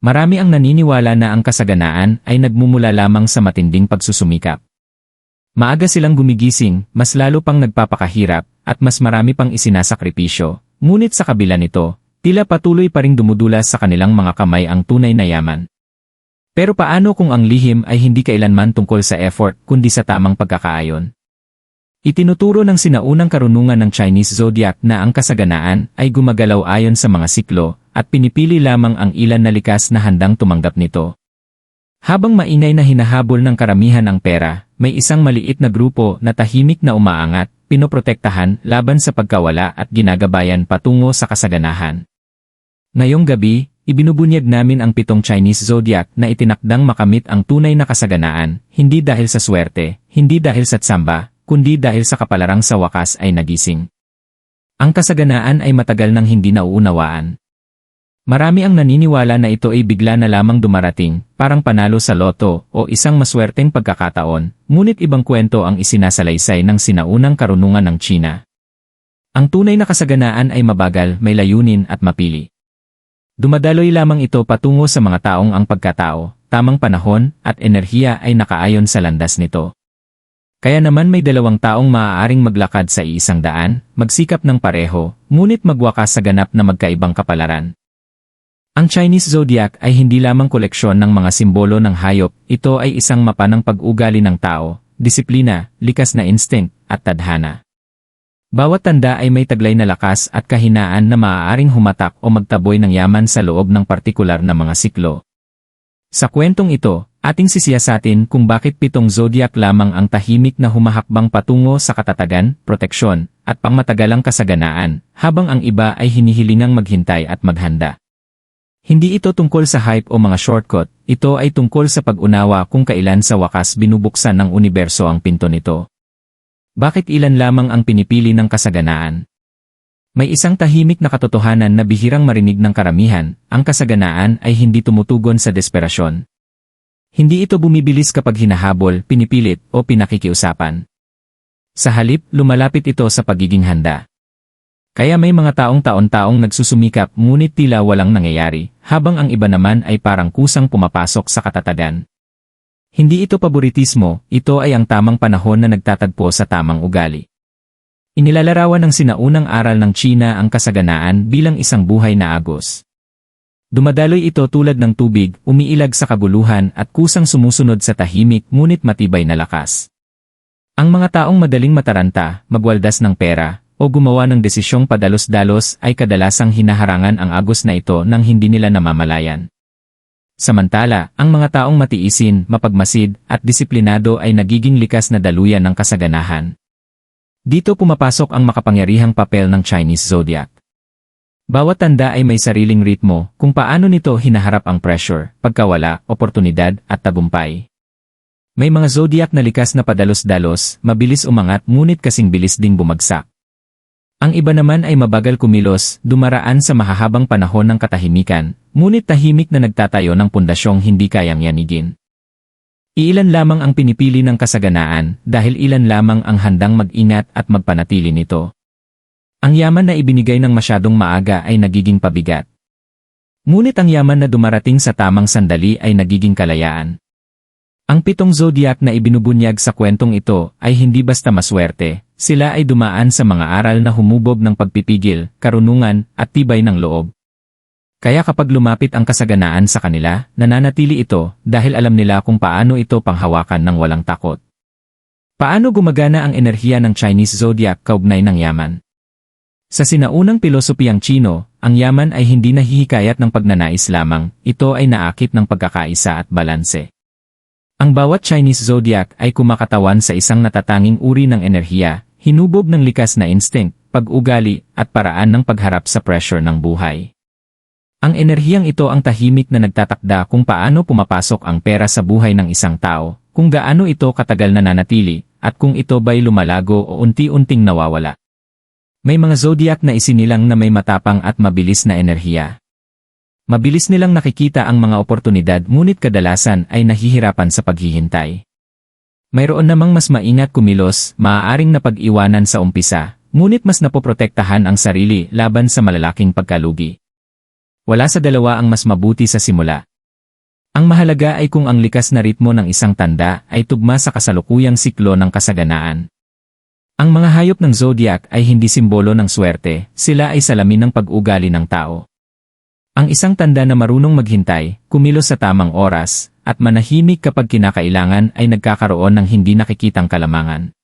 Marami ang naniniwala na ang kasaganaan ay nagmumula lamang sa matinding pagsusumikap. Maaga silang gumigising, mas lalo pang nagpapakahirap, at mas marami pang isinasakripisyo. Ngunit sa kabila nito, tila patuloy pa ring dumudulas sa kanilang mga kamay ang tunay na yaman. Pero paano kung ang lihim ay hindi kailanman tungkol sa effort kundi sa tamang pagkakaayon? Itinuturo ng sinaunang karunungan ng Chinese zodiac na ang kasaganaan ay gumagalaw ayon sa mga siklo at pinipili lamang ang ilan na likas na handang tumanggap nito. Habang maingay na hinahabol ng karamihan ang pera, may isang maliit na grupo na tahimik na umaangat, pinoprotektahan laban sa pagkawala at ginagabayan patungo sa kasaganahan. Ngayong gabi, ibinubunyag namin ang 7 Chinese zodiac na itinakdang makamit ang tunay na kasaganaan, hindi dahil sa swerte, hindi dahil sa tsamba, kundi dahil sa kapalarang sa wakas ay nagising. Ang kasaganaan ay matagal nang hindi nauunawaan. Marami ang naniniwala na ito ay bigla na lamang dumarating, parang panalo sa loto o isang maswerteng pagkakataon, ngunit ibang kwento ang isinasalaysay ng sinaunang karunungan ng China. Ang tunay na kasaganaan ay mabagal, may layunin at mapili. Dumadaloy lamang ito patungo sa mga taong ang pagkatao, tamang panahon at enerhiya ay nakaayon sa landas nito. Kaya naman may 2 taong maaaring maglakad sa iisang daan, magsikap ng pareho, ngunit magwakas sa ganap na magkaibang kapalaran. Ang Chinese zodiac ay hindi lamang koleksyon ng mga simbolo ng hayop, ito ay isang mapa ng pag-ugali ng tao, disiplina, likas na instinct, at tadhana. Bawat tanda ay may taglay na lakas at kahinaan na maaaring humatak o magtaboy ng yaman sa loob ng partikular na mga siklo. Sa kwentong ito, ating sisiyasatin kung bakit 7 zodiac lamang ang tahimik na humahakbang patungo sa katatagan, proteksyon, at pangmatagalang kasaganaan, habang ang iba ay hinihilingang maghintay at maghanda. Hindi ito tungkol sa hype o mga shortcut, ito ay tungkol sa pag-unawa kung kailan sa wakas binubuksan ng universo ang pinto nito. Bakit ilan lamang ang pinipili ng kasaganaan? May isang tahimik na katotohanan na bihirang marinig ng karamihan, ang kasaganaan ay hindi tumutugon sa desperasyon. Hindi ito bumibilis kapag hinahabol, pinipilit, o pinakikiusapan. Sa halip, lumalapit ito sa pagiging handa. Kaya may mga taong taon-taong nagsusumikap ngunit tila walang nangyayari, habang ang iba naman ay parang kusang pumapasok sa katatagan. Hindi ito paboritismo, ito ay ang tamang panahon na nagtatagpo sa tamang ugali. Inilalarawan ng sinaunang aral ng China ang kasaganaan bilang isang buhay na agos. Dumadaloy ito tulad ng tubig, umiilag sa kabuluhan at kusang sumusunod sa tahimik ngunit matibay na lakas. Ang mga taong madaling mataranta, magwaldas ng pera, o gumawa ng desisyong padalos-dalos ay kadalasang hinaharangan ang agos na ito nang hindi nila namamalayan. Samantala, ang mga taong matiisin, mapagmasid, at disiplinado ay nagiging likas na daluyan ng kasaganahan. Dito pumapasok ang makapangyarihang papel ng Chinese zodiac. Bawat tanda ay may sariling ritmo kung paano nito hinaharap ang pressure, pagkawala, oportunidad, at tagumpay. May mga zodiac na likas na padalos-dalos, mabilis umangat ngunit kasing bilis ding bumagsak. Ang iba naman ay mabagal kumilos, dumaraan sa mahahabang panahon ng katahimikan, ngunit tahimik na nagtatayo ng pundasyong hindi kayang yanigin. Iilan lamang ang pinipili ng kasaganaan dahil ilan lamang ang handang mag-ingat at magpanatili nito. Ang yaman na ibinigay ng masyadong maaga ay nagiging pabigat. Ngunit ang yaman na dumarating sa tamang sandali ay nagiging kalayaan. Ang 7 zodiac na ibinubunyag sa kwentong ito ay hindi basta maswerte, sila ay dumaan sa mga aral na humubob ng pagpipigil, karunungan, at tibay ng loob. Kaya kapag lumapit ang kasaganaan sa kanila, nananatili ito dahil alam nila kung paano ito panghawakan ng walang takot. Paano gumagana ang enerhiya ng Chinese zodiac kaugnay ng yaman? Sa sinaunang pilosopiyang Chino, ang yaman ay hindi nahihikayat ng pagnanais lamang, ito ay naakit ng pagkakaisa at balanse. Ang bawat Chinese zodiac ay kumakatawan sa isang natatanging uri ng enerhiya, hinubob ng likas na instinct, pag-ugali, at paraan ng pagharap sa pressure ng buhay. Ang enerhiyang ito ang tahimik na nagtatakda kung paano pumapasok ang pera sa buhay ng isang tao, kung gaano ito katagal nananatili, at kung ito ba'y lumalago o unti-unting nawawala. May mga zodiac na isinilang na may matapang at mabilis na enerhiya. Mabilis nilang nakikita ang mga oportunidad ngunit kadalasan ay nahihirapan sa paghihintay. Mayroon namang mas maingat kumilos, maaaring napag-iwanan sa umpisa, ngunit mas napoprotektahan ang sarili laban sa malalaking pagkalugi. Wala sa dalawa ang mas mabuti sa simula. Ang mahalaga ay kung ang likas na ritmo ng isang tanda ay tugma sa kasalukuyang siklo ng kasaganaan. Ang mga hayop ng zodiac ay hindi simbolo ng swerte, sila ay salamin ng pag-ugali ng tao. Ang isang tanda na marunong maghintay, kumilos sa tamang oras, at manahimik kapag kinakailangan ay nagkakaroon ng hindi nakikitang kalamangan.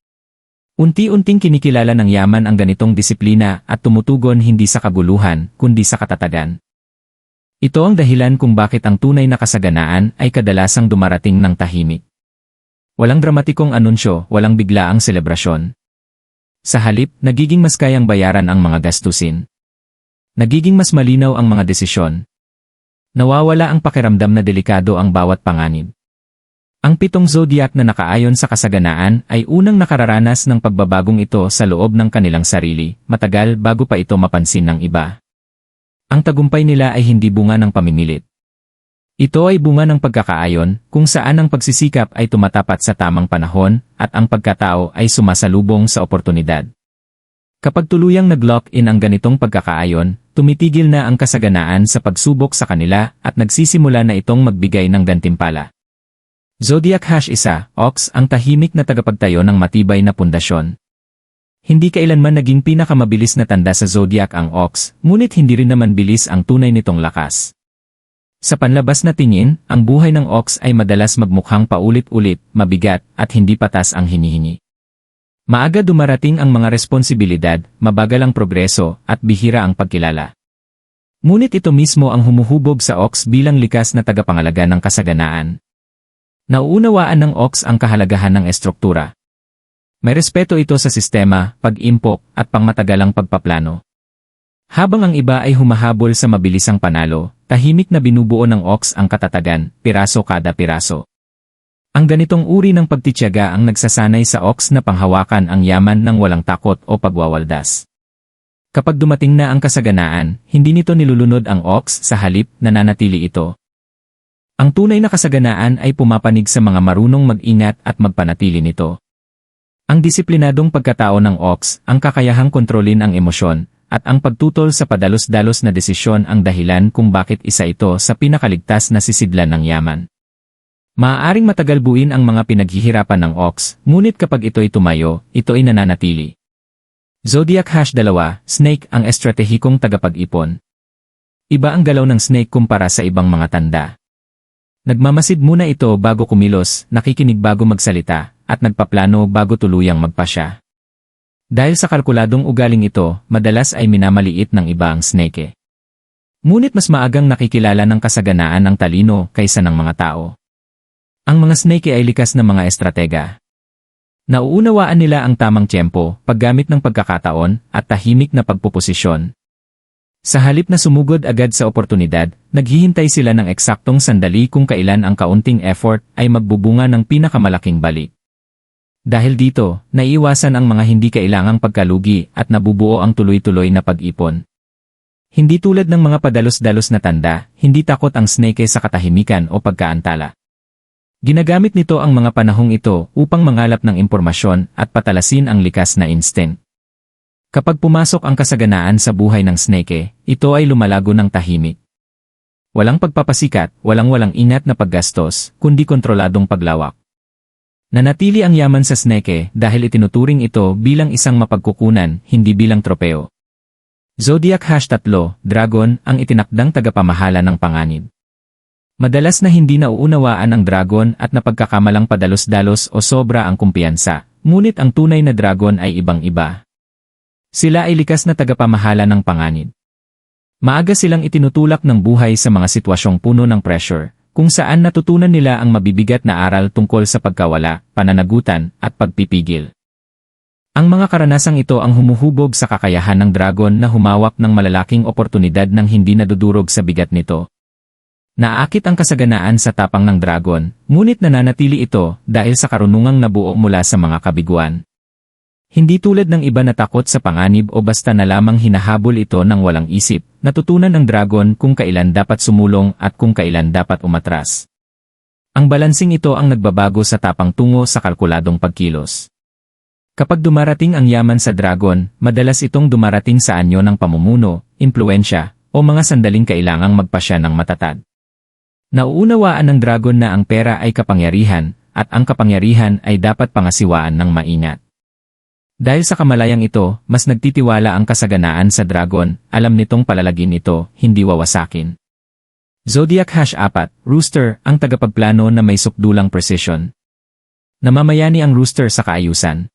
Unti-unting kinikilala ng yaman ang ganitong disiplina at tumutugon hindi sa kaguluhan, kundi sa katatagan. Ito ang dahilan kung bakit ang tunay na kasaganaan ay kadalasang dumarating ng tahimik. Walang dramatikong anunsyo, walang biglaang selebrasyon. Sa halip, nagiging mas kayang bayaran ang mga gastusin. Nagiging mas malinaw ang mga desisyon. Nawawala ang pakiramdam na delikado ang bawat panganib. Ang 7 zodiac na nakaayon sa kasaganaan ay unang nakararanas ng pagbabagong ito sa loob ng kanilang sarili, matagal bago pa ito mapansin ng iba. Ang tagumpay nila ay hindi bunga ng pamimilit. Ito ay bunga ng pagkakaayon, kung saan ang pagsisikap ay tumatapat sa tamang panahon, at ang pagkatao ay sumasalubong sa oportunidad. Kapag tuluyang nag-lock-in ang ganitong pagkakaayon, tumitigil na ang kasaganaan sa pagsubok sa kanila at nagsisimula na itong magbigay ng gantimpala. Zodiac #1, Ox, ang tahimik na tagapagtayo ng matibay na pundasyon. Hindi kailanman naging pinakamabilis na tanda sa zodiac ang Ox, ngunit hindi rin naman bilis ang tunay nitong lakas. Sa panlabas na tingin, ang buhay ng Ox ay madalas magmukhang paulit-ulit, mabigat, at hindi patas ang hinihingi. Maaga dumarating ang mga responsibilidad, mabagal ang progreso, at bihira ang pagkilala. Ngunit ito mismo ang humuhubog sa Ox bilang likas na tagapangalaga ng kasaganaan. Nauunawaan ng Ox ang kahalagahan ng estruktura. May respeto ito sa sistema, pag-impok, at pangmatagalang pagpaplano. Habang ang iba ay humahabol sa mabilisang panalo, tahimik na binubuo ng Ox ang katatagan, piraso kada piraso. Ang ganitong uri ng pagtitiyaga ang nagsasanay sa Ox na panghawakan ang yaman ng walang takot o pagwawaldas. Kapag dumating na ang kasaganaan, hindi nito nilulunod ang Ox, sa halip, nananatili ito. Ang tunay na kasaganaan ay pumapanig sa mga marunong mag-ingat at magpanatili nito. Ang disiplinadong pagkatao ng Ox, ang kakayahang kontrolin ang emosyon, at ang pagtutol sa padalos-dalos na desisyon ang dahilan kung bakit isa ito sa pinakaligtas na sisidlan ng yaman. Maaaring matagal buuin ang mga pinaghihirapan ng Ox, ngunit kapag ito'y tumayo, ito ay nananatili. Zodiac #2, Snake, ang estratehikong tagapag-ipon. Iba ang galaw ng snake kumpara sa ibang mga tanda. Nagmamasid muna ito bago kumilos, nakikinig bago magsalita, at nagpaplano bago tuluyang magpasya. Dahil sa kalkuladong ugaling ito, madalas ay minamaliit ng iba ang snake. Ngunit mas maagang nakikilala ng kasaganaan ng talino kaysa ng mga tao. Ang mga snake ay likas na mga estratega. Nauunawaan nila ang tamang tiyempo, paggamit ng pagkakataon, at tahimik na pagpuposisyon. Sa halip na sumugod agad sa oportunidad, naghihintay sila ng eksaktong sandali kung kailan ang kaunting effort ay magbubunga ng pinakamalaking balik. Dahil dito, naiiwasan ang mga hindi kailangang pagkalugi at nabubuo ang tuloy-tuloy na pag-ipon. Hindi tulad ng mga padalos-dalos na tanda, hindi takot ang snake sa katahimikan o pagkaantala. Ginagamit nito ang mga panahong ito upang mangalap ng impormasyon at patalasin ang likas na instinct. Kapag pumasok ang kasaganaan sa buhay ng snake, ito ay lumalago ng tahimik. Walang pagpapasikat, walang ingat na paggastos, kundi kontroladong paglawak. Nanatili ang yaman sa snake dahil itinuturing ito bilang isang mapagkukunan, hindi bilang tropeo. Zodiac #3, Dragon, ang itinakdang tagapamahala ng panganib. Madalas na hindi nauunawaan ang dragon at napagkakamalang padalos-dalos o sobra ang kumpiyansa, ngunit ang tunay na dragon ay ibang-iba. Sila ay likas na tagapamahala ng panganib. Maaga silang itinutulak ng buhay sa mga sitwasyong puno ng pressure, kung saan natutunan nila ang mabibigat na aral tungkol sa pagkawala, pananagutan, at pagpipigil. Ang mga karanasang ito ang humuhubog sa kakayahan ng dragon na humawak ng malalaking oportunidad nang hindi nadudurog sa bigat nito. Naaakit ang kasaganaan sa tapang ng dragon, ngunit nananatili ito dahil sa karunungang nabuo mula sa mga kabiguan. Hindi tulad ng iba na takot sa panganib o basta na lamang hinahabol ito ng walang isip, natutunan ng dragon kung kailan dapat sumulong at kung kailan dapat umatras. Ang balansing ito ang nagbabago sa tapang tungo sa kalkuladong pagkilos. Kapag dumarating ang yaman sa dragon, madalas itong dumarating sa anyo ng pamumuno, impluensya, o mga sandaling kailangang magpasya ng matatag. Nauunawaan ng dragon na ang pera ay kapangyarihan, at ang kapangyarihan ay dapat pangasiwaan ng maingat. Dahil sa kamalayang ito, mas nagtitiwala ang kasaganaan sa dragon, alam nitong palalagin ito, hindi wawasakin. Zodiac Hash 4, Rooster, ang tagapagplano na may sukdulang precision. Namamayani ang rooster sa kaayusan.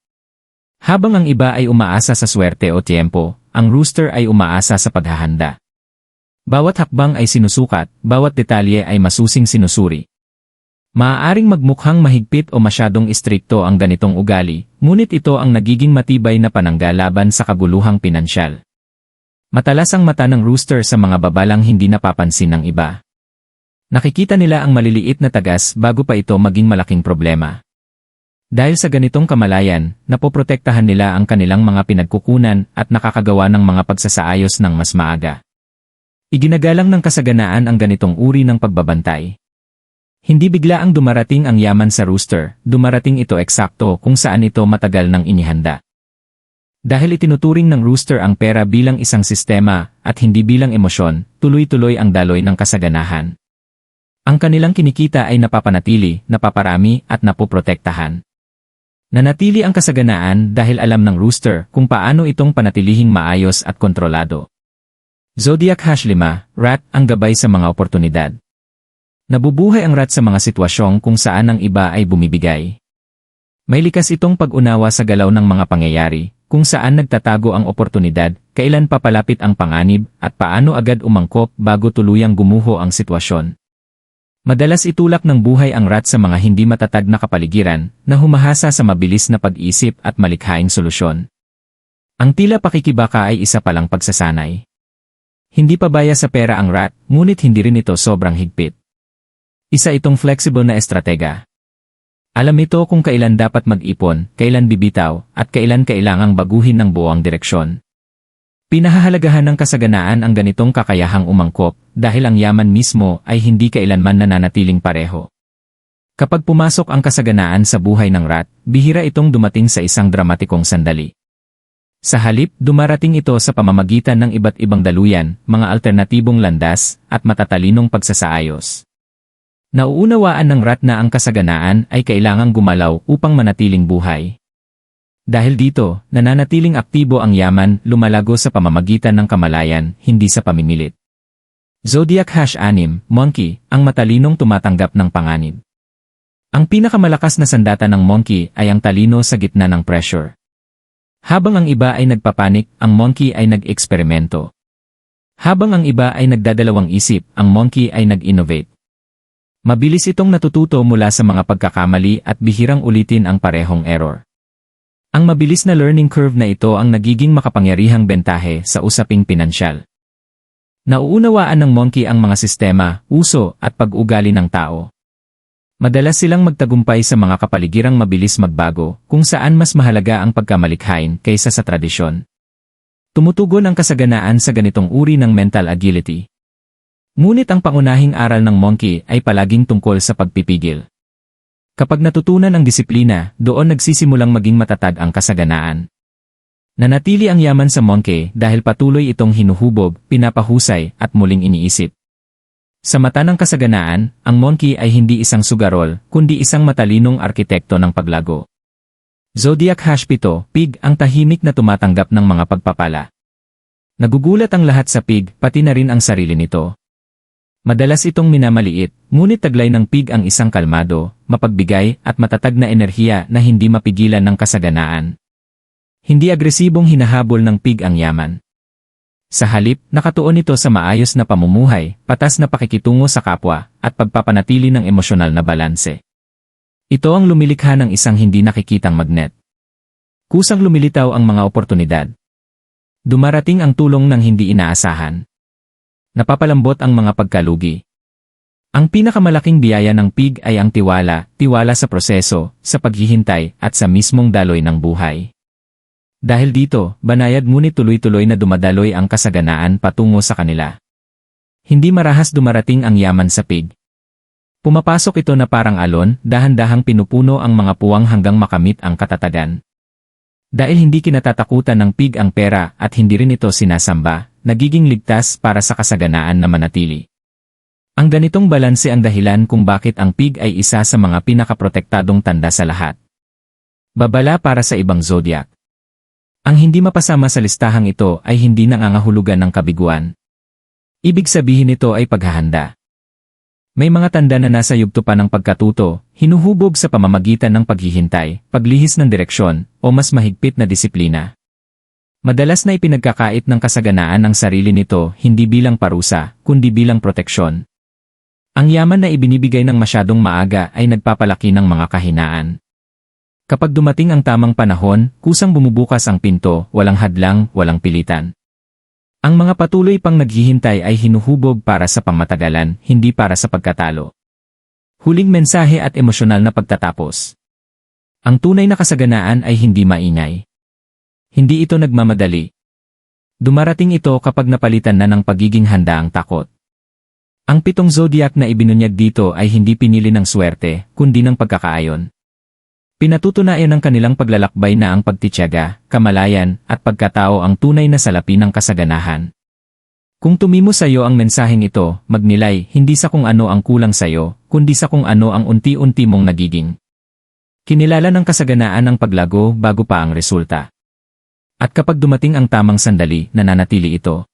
Habang ang iba ay umaasa sa swerte o tiempo, ang rooster ay umaasa sa paghahanda. Bawat hakbang ay sinusukat, bawat detalye ay masusing sinusuri. Maaaring magmukhang mahigpit o masyadong istrikto ang ganitong ugali, ngunit ito ang nagiging matibay na panangga laban sa kaguluhang pinansyal. Matalas ang mata ng rooster sa mga babalang hindi napapansin ng iba. Nakikita nila ang maliliit na tagas bago pa ito maging malaking problema. Dahil sa ganitong kamalayan, napoprotektahan nila ang kanilang mga pinagkukunan at nakakagawa ng mga pagsasaayos ng mas maaga. Iginagalang ng kasaganaan ang ganitong uri ng pagbabantay. Hindi bigla ang dumarating ang yaman sa rooster, dumarating ito eksakto kung saan ito matagal nang inihanda. Dahil itinuturing ng rooster ang pera bilang isang sistema at hindi bilang emosyon, tuloy-tuloy ang daloy ng kasaganahan. Ang kanilang kinikita ay napapanatili, napaparami at napoprotektahan. Nanatili ang kasaganaan dahil alam ng rooster kung paano itong panatilihing maayos at kontrolado. Zodiac Hash 5, Rat, ang gabay sa mga oportunidad. Nabubuhay ang rat sa mga sitwasyong kung saan ang iba ay bumibigay. May likas itong pag-unawa sa galaw ng mga pangyayari, kung saan nagtatago ang oportunidad, kailan papalapit ang panganib, at paano agad umangkop bago tuluyang gumuho ang sitwasyon. Madalas itulak ng buhay ang rat sa mga hindi matatag na kapaligiran, na humahasa sa mabilis na pag-isip at malikhaing solusyon. Ang tila pakikibaka ay isa palang pagsasanay. Hindi pabaya sa pera ang rat, ngunit hindi rin ito sobrang higpit. Isa itong flexible na estratega. Alam ito kung kailan dapat mag-ipon, kailan bibitaw, at kailan kailangang baguhin ng buong direksyon. Pinahahalagahan ng kasaganaan ang ganitong kakayahang umangkop, dahil ang yaman mismo ay hindi kailanman nananatiling pareho. Kapag pumasok ang kasaganaan sa buhay ng rat, bihira itong dumating sa isang dramatikong sandali. Sa halip, dumarating ito sa pamamagitan ng iba't ibang daluyan, mga alternatibong landas, at matatalinong pagsasaayos. Nauunawaan ng rat na ang kasaganaan ay kailangang gumalaw upang manatiling buhay. Dahil dito, nananatiling aktibo ang yaman, lumalago sa pamamagitan ng kamalayan, hindi sa pamimilit. Zodiac Hash 6, Monkey, ang matalinong tumatanggap ng panganib. Ang pinakamalakas na sandata ng monkey ay ang talino sa gitna ng pressure. Habang ang iba ay nagpapanik, ang monkey ay nag-eksperimento. Habang ang iba ay nagdadalawang isip, ang monkey ay nag-innovate. Mabilis itong natututo mula sa mga pagkakamali at bihirang ulitin ang parehong error. Ang mabilis na learning curve na ito ang nagiging makapangyarihang bentahe sa usaping pinansyal. Nauunawaan ng monkey ang mga sistema, uso, at pag-ugali ng tao. Madalas silang magtagumpay sa mga kapaligirang mabilis magbago, kung saan mas mahalaga ang pagkamalikhain kaysa sa tradisyon. Tumutugon ang kasaganaan sa ganitong uri ng mental agility. Ngunit ang pangunahing aral ng monkey ay palaging tungkol sa pagpipigil. Kapag natutunan ang disiplina, doon nagsisimulang maging matatag ang kasaganaan. Nanatili ang yaman sa monkey dahil patuloy itong hinuhubog, pinapahusay, at muling iniisip. Sa mata ng kasaganaan, ang monkey ay hindi isang sugarol, kundi isang matalinong arkitekto ng paglago. Zodiac Hash 7, Pig, ang tahimik na tumatanggap ng mga pagpapala. Nagugulat ang lahat sa pig, pati na rin ang sarili nito. Madalas itong minamaliit, ngunit taglay ng pig ang isang kalmado, mapagbigay, at matatag na enerhiya na hindi mapigilan ng kasaganaan. Hindi agresibong hinahabol ng pig ang yaman. Sa halip, nakatuon ito sa maayos na pamumuhay, patas na pakikitungo sa kapwa, at pagpapanatili ng emosyonal na balanse. Ito ang lumilikha ng isang hindi nakikitang magnet. Kusang lumilitaw ang mga oportunidad. Dumarating ang tulong ng hindi inaasahan. Napapalambot ang mga pagkalugi. Ang pinakamalaking biyaya ng pig ay ang tiwala, tiwala sa proseso, sa paghihintay, at sa mismong daloy ng buhay. Dahil dito, banayad ngunit tuloy-tuloy na dumadaloy ang kasaganaan patungo sa kanila. Hindi marahas dumarating ang yaman sa pig. Pumapasok ito na parang alon, dahan-dahang pinupuno ang mga puwang hanggang makamit ang katatagan. Dahil hindi kinatatakutan ng pig ang pera at hindi rin ito sinasamba, nagiging ligtas para sa kasaganaan na manatili. Ang ganitong balanse ang dahilan kung bakit ang pig ay isa sa mga pinakaprotektadong tanda sa lahat. Babala para sa ibang zodiac. Ang hindi mapasama sa listahang ito ay hindi nangangahulugan ng kabiguan. Ibig sabihin nito ay paghahanda. May mga tanda na nasa yugto pa ng pagkatuto, hinuhubog sa pamamagitan ng paghihintay, paglihis ng direksyon, o mas mahigpit na disiplina. Madalas na ipinagkakait ng kasaganaan ang sarili nito hindi bilang parusa, kundi bilang proteksyon. Ang yaman na ibinibigay ng masyadong maaga ay nagpapalaki ng mga kahinaan. Kapag dumating ang tamang panahon, kusang bumubukas ang pinto, walang hadlang, walang pilitan. Ang mga patuloy pang naghihintay ay hinuhubog para sa pangmatagalan, hindi para sa pagkatalo. Huling mensahe at emosyonal na pagtatapos. Ang tunay na kasaganaan ay hindi maingay. Hindi ito nagmamadali. Dumarating ito kapag napalitan na ng pagiging handa ang takot. Ang 7 zodiac na ibinunyag dito ay hindi pinili ng swerte, kundi ng pagkakaayon. Pinatutunayan ng kanilang paglalakbay na ang pagtitiyaga, kamalayan, at pagkatao ang tunay na salapi ng kasaganahan. Kung tumimo sa iyo ang mensaheng ito, magnilay hindi sa kung ano ang kulang sa iyo, kundi sa kung ano ang unti-unti mong nagiging. Kinilala ng kasaganaan ang paglago bago pa ang resulta. At kapag dumating ang tamang sandali, nananatili ito.